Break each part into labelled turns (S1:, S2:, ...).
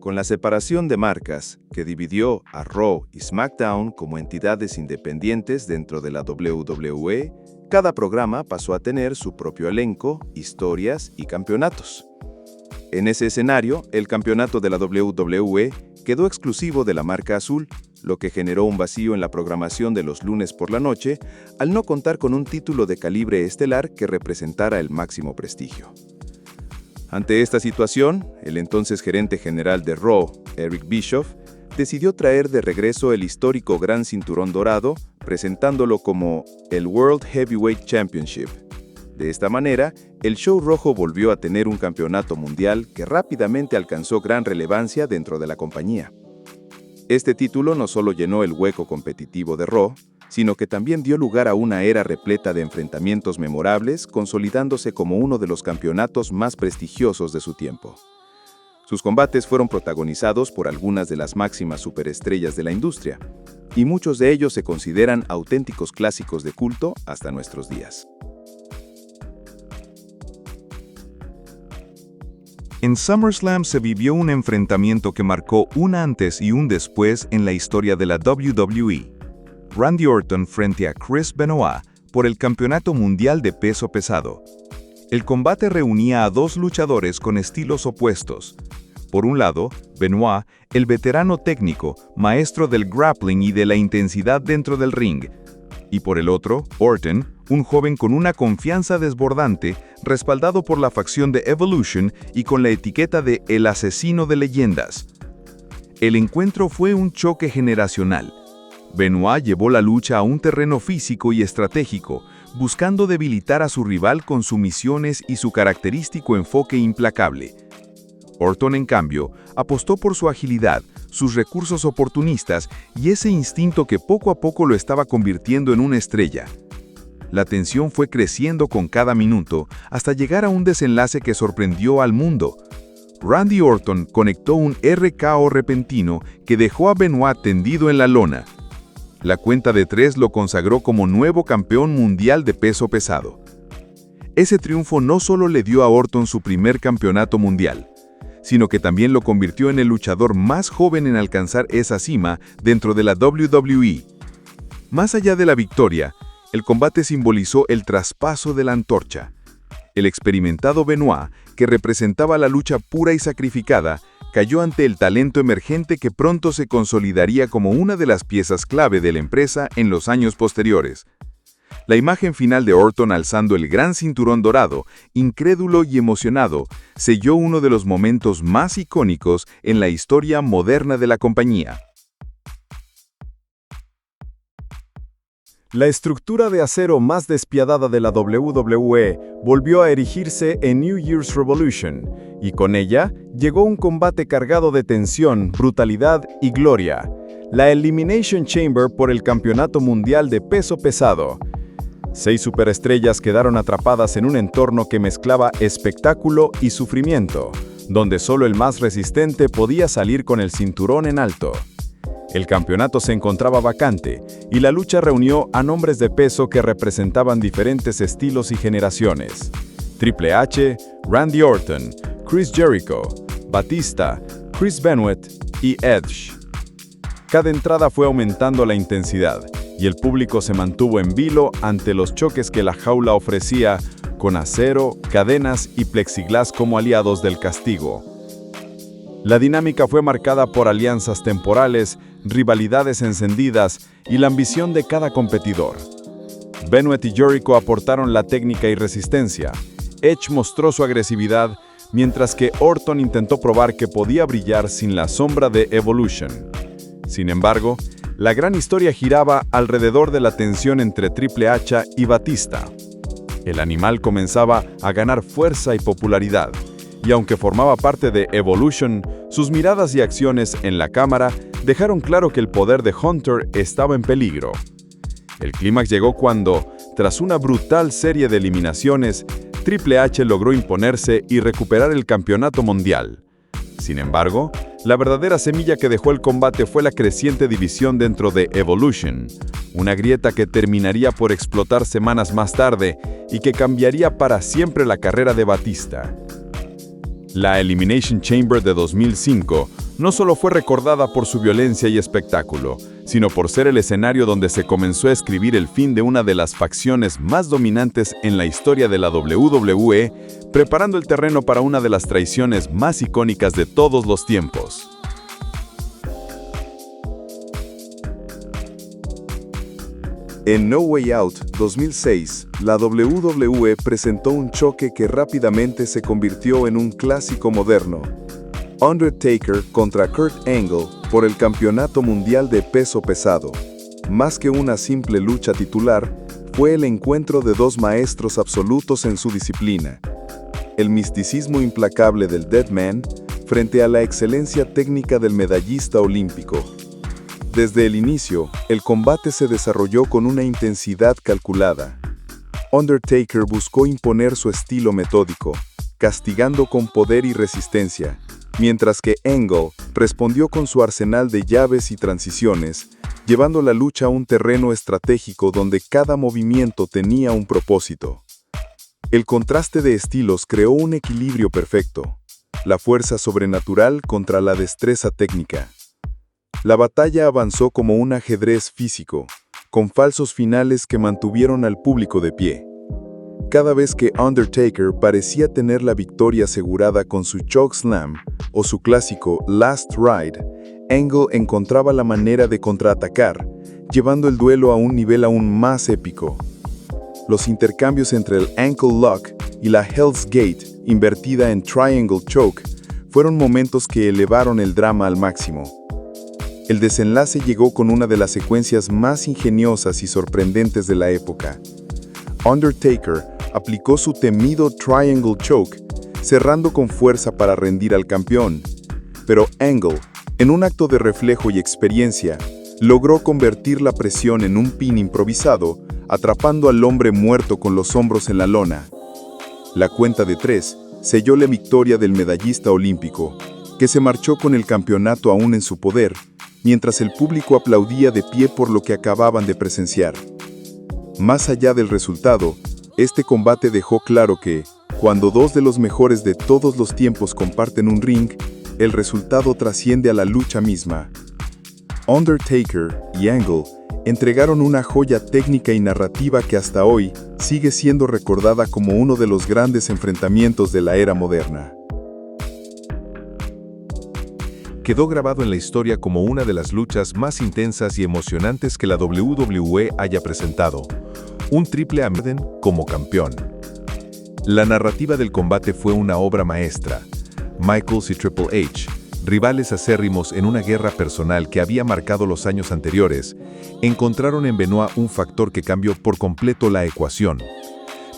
S1: Con la separación de marcas, que dividió a Raw y SmackDown como entidades independientes dentro de la WWE, cada programa pasó a tener su propio elenco, historias y campeonatos. En ese escenario, el campeonato de la WWE quedó exclusivo de la marca azul, lo que generó un vacío en la programación de los lunes por la noche, al no contar con un título de calibre estelar que representara el máximo prestigio. Ante esta situación, el entonces gerente general de Raw, Eric Bischoff, decidió traer de regreso el histórico Gran Cinturón Dorado, presentándolo como el World Heavyweight Championship. De esta manera, el show rojo volvió a tener un campeonato mundial que rápidamente alcanzó gran relevancia dentro de la compañía. Este título no solo llenó el hueco competitivo de Raw, sino que también dio lugar a una era repleta de enfrentamientos memorables, consolidándose como uno de los campeonatos más prestigiosos de su tiempo. Sus combates fueron protagonizados por algunas de las máximas superestrellas de la industria, y muchos de ellos se consideran auténticos clásicos de culto hasta nuestros días.
S2: En SummerSlam se vivió un enfrentamiento que marcó un antes y un después en la historia de la WWE. Randy Orton frente a Chris Benoit por el Campeonato Mundial de Peso Pesado. El combate reunía a dos luchadores con estilos opuestos. Por un lado, Benoit, el veterano técnico, maestro del grappling y de la intensidad dentro del ring. Y por el otro, Orton, un joven con una confianza desbordante, respaldado por la facción de Evolution y con la etiqueta de El Asesino de Leyendas. El encuentro fue un choque generacional. Benoit llevó la lucha a un terreno físico y estratégico, buscando debilitar a su rival con sumisiones y su característico enfoque implacable. Orton, en cambio, apostó por su agilidad, sus recursos oportunistas y ese instinto que poco a poco lo estaba convirtiendo en una estrella. La tensión fue creciendo con cada minuto hasta llegar a un desenlace que sorprendió al mundo. Randy Orton conectó un RKO repentino que dejó a Benoit tendido en la lona. La cuenta de 3 lo consagró como nuevo campeón mundial de peso pesado. Ese triunfo no solo le dio a Orton su primer campeonato mundial, sino que también lo convirtió en el luchador más joven en alcanzar esa cima dentro de la WWE. Más allá de la victoria, el combate simbolizó el traspaso de la antorcha. El experimentado Benoit, que representaba la lucha pura y sacrificada, cayó ante el talento emergente que pronto se consolidaría como una de las piezas clave de la empresa en los años posteriores. La imagen final de Orton alzando el gran cinturón dorado, incrédulo y emocionado, selló uno de los momentos más icónicos en la historia moderna de la compañía.
S3: La estructura de acero más despiadada de la WWE volvió a erigirse en New Year's Revolution, y con ella llegó un combate cargado de tensión, brutalidad y gloria. La Elimination Chamber por el Campeonato Mundial de Peso Pesado. 6 superestrellas quedaron atrapadas en un entorno que mezclaba espectáculo y sufrimiento, donde solo el más resistente podía salir con el cinturón en alto. El campeonato se encontraba vacante, y la lucha reunió a nombres de peso que representaban diferentes estilos y generaciones. Triple H, Randy Orton, Chris Jericho, Batista, Chris Benoit y Edge. Cada entrada fue aumentando la intensidad, y el público se mantuvo en vilo ante los choques que la jaula ofrecía, con acero, cadenas y plexiglas como aliados del castigo. La dinámica fue marcada por alianzas temporales, rivalidades encendidas y la ambición de cada competidor. Benoit y Jericho aportaron la técnica y resistencia. Edge mostró su agresividad, mientras que Orton intentó probar que podía brillar sin la sombra de Evolution. Sin embargo, la gran historia giraba alrededor de la tensión entre Triple H y Batista. El animal comenzaba a ganar fuerza y popularidad, y aunque formaba parte de Evolution, sus miradas y acciones en la cámara dejaron claro que el poder de Hunter estaba en peligro. El clímax llegó cuando, tras una brutal serie de eliminaciones, Triple H logró imponerse y recuperar el campeonato mundial. Sin embargo, la verdadera semilla que dejó el combate fue la creciente división dentro de Evolution, una grieta que terminaría por explotar semanas más tarde y que cambiaría para siempre la carrera de Batista. La Elimination Chamber de 2005 no solo fue recordada por su violencia y espectáculo, sino por ser el escenario donde se comenzó a escribir el fin de una de las facciones más dominantes en la historia de la WWE, preparando el terreno para una de las traiciones más icónicas de todos los tiempos.
S1: En No Way Out 2006, la WWE presentó un choque que rápidamente se convirtió en un clásico moderno. Undertaker contra Kurt Angle por el Campeonato Mundial de Peso Pesado. Más que una simple lucha titular, fue el encuentro de dos maestros absolutos en su disciplina. El misticismo implacable del Deadman frente a la excelencia técnica del medallista olímpico. Desde el inicio, el combate se desarrolló con una intensidad calculada. Undertaker buscó imponer su estilo metódico, castigando con poder y resistencia, mientras que Angle respondió con su arsenal de llaves y transiciones, llevando la lucha a un terreno estratégico donde cada movimiento tenía un propósito. El contraste de estilos creó un equilibrio perfecto, la fuerza sobrenatural contra la destreza técnica. La batalla avanzó como un ajedrez físico, con falsos finales que mantuvieron al público de pie. Cada vez que Undertaker parecía tener la victoria asegurada con su chokeslam o su clásico Last Ride, Angle encontraba la manera de contraatacar, llevando el duelo a un nivel aún más épico. Los intercambios entre el Ankle Lock y la Hell's Gate, invertida en Triangle Choke, fueron momentos que elevaron el drama al máximo. El desenlace llegó con una de las secuencias más ingeniosas y sorprendentes de la época. Undertaker aplicó su temido Triangle Choke, cerrando con fuerza para rendir al campeón. Pero Angle, en un acto de reflejo y experiencia, logró convertir la presión en un pin improvisado, atrapando al hombre muerto con los hombros en la lona. La cuenta de 3 selló la victoria del medallista olímpico, que se marchó con el campeonato aún en su poder, mientras el público aplaudía de pie por lo que acababan de presenciar. Más allá del resultado, este combate dejó claro que, cuando dos de los mejores de todos los tiempos comparten un ring, el resultado trasciende a la lucha misma. Undertaker y Angle entregaron una joya técnica y narrativa que hasta hoy sigue siendo recordada como uno de los grandes enfrentamientos de la era moderna.
S2: Quedó grabado en la historia como una de las luchas más intensas y emocionantes que la WWE haya presentado. Un triple Mayden como campeón. La narrativa del combate fue una obra maestra. Michaels y Triple H, rivales acérrimos en una guerra personal que había marcado los años anteriores, encontraron en Benoit un factor que cambió por completo la ecuación.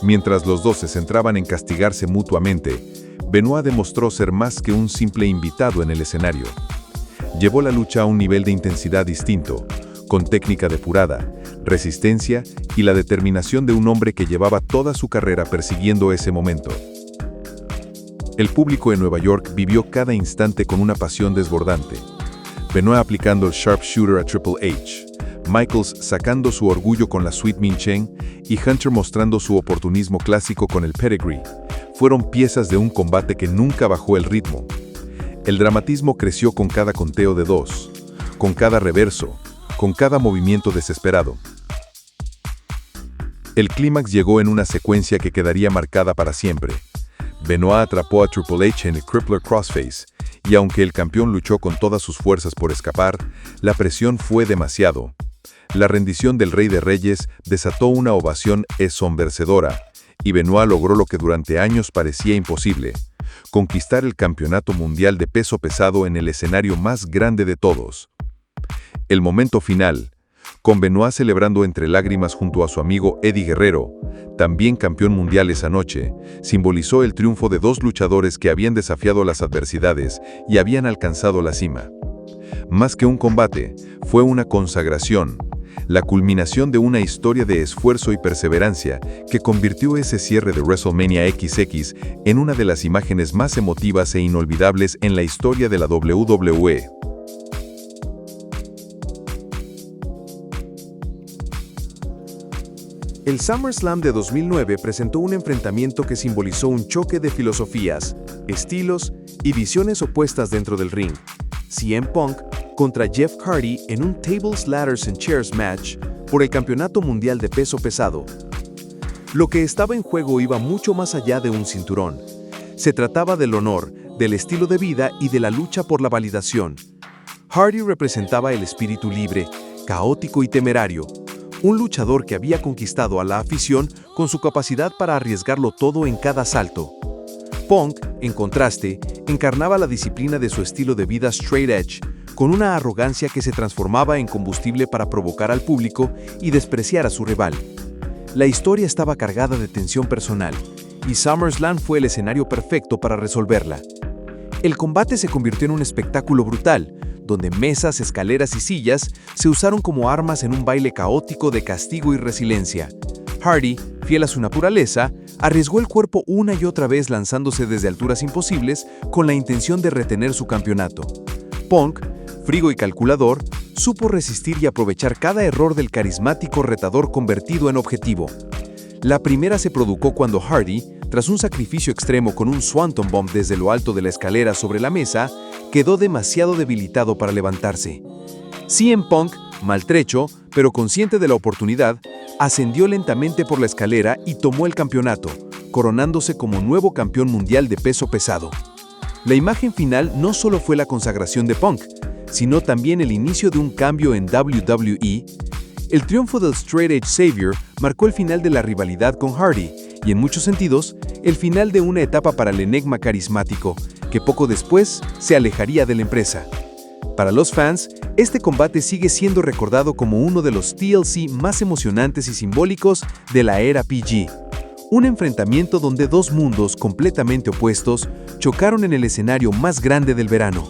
S2: Mientras los dos se centraban en castigarse mutuamente, Benoit demostró ser más que un simple invitado en el escenario. Llevó la lucha a un nivel de intensidad distinto, con técnica depurada, resistencia y la determinación de un hombre que llevaba toda su carrera persiguiendo ese momento. El público en Nueva York vivió cada instante con una pasión desbordante. Benoit aplicando el sharpshooter a Triple H, Michaels sacando su orgullo con la Sweet Min Cheng y Hunter mostrando su oportunismo clásico con el pedigree. Fueron piezas de un combate que nunca bajó el ritmo. El dramatismo creció con cada conteo de 2, con cada reverso, con cada movimiento desesperado. El clímax llegó en una secuencia que quedaría marcada para siempre. Benoit atrapó a Triple H en el Crippler Crossface, y aunque el campeón luchó con todas sus fuerzas por escapar, la presión fue demasiado. La rendición del Rey de Reyes desató una ovación ensomecedora, y Benoit logró lo que durante años parecía imposible: conquistar el Campeonato Mundial de Peso Pesado en el escenario más grande de todos. El momento final, con Benoit celebrando entre lágrimas junto a su amigo Eddie Guerrero, también campeón mundial esa noche, simbolizó el triunfo de dos luchadores que habían desafiado las adversidades y habían alcanzado la cima. Más que un combate, fue una consagración, la culminación de una historia de esfuerzo y perseverancia que convirtió ese cierre de WrestleMania XX en una de las imágenes más emotivas e inolvidables en la historia de la WWE.
S1: El SummerSlam de 2009 presentó un enfrentamiento que simbolizó un choque de filosofías, estilos y visiones opuestas dentro del ring. CM Punk contra Jeff Hardy en un Tables, Ladders and Chairs match por el Campeonato Mundial de Peso Pesado. Lo que estaba en juego iba mucho más allá de un cinturón. Se trataba del honor, del estilo de vida y de la lucha por la validación. Hardy representaba el espíritu libre, caótico y temerario, un luchador que había conquistado a la afición con su capacidad para arriesgarlo todo en cada salto. Punk, en contraste, encarnaba la disciplina de su estilo de vida straight edge, con una arrogancia que se transformaba en combustible para provocar al público y despreciar a su rival. La historia estaba cargada de tensión personal, y SummerSlam fue el escenario perfecto para resolverla. El combate se convirtió en un espectáculo brutal, donde mesas, escaleras y sillas se usaron como armas en un baile caótico de castigo y resiliencia. Hardy, fiel a su naturaleza, arriesgó el cuerpo una y otra vez lanzándose desde alturas imposibles con la intención de retener su campeonato. Punk, frío y calculador, supo resistir y aprovechar cada error del carismático retador convertido en objetivo. La primera se produjo cuando Hardy, tras un sacrificio extremo con un Swanton Bomb desde lo alto de la escalera sobre la mesa, quedó demasiado debilitado para levantarse. CM Punk, maltrecho, pero consciente de la oportunidad, ascendió lentamente por la escalera y tomó el campeonato, coronándose como nuevo campeón mundial de peso pesado. La imagen final no solo fue la consagración de Punk, sino también el inicio de un cambio en WWE. El triunfo del Straight Edge Savior marcó el final de la rivalidad con Hardy y, en muchos sentidos, el final de una etapa para el enigma carismático, que poco después se alejaría de la empresa. Para los fans, este combate sigue siendo recordado como uno de los TLC más emocionantes y simbólicos de la era PG. Un enfrentamiento donde dos mundos completamente opuestos chocaron en el escenario más grande del verano.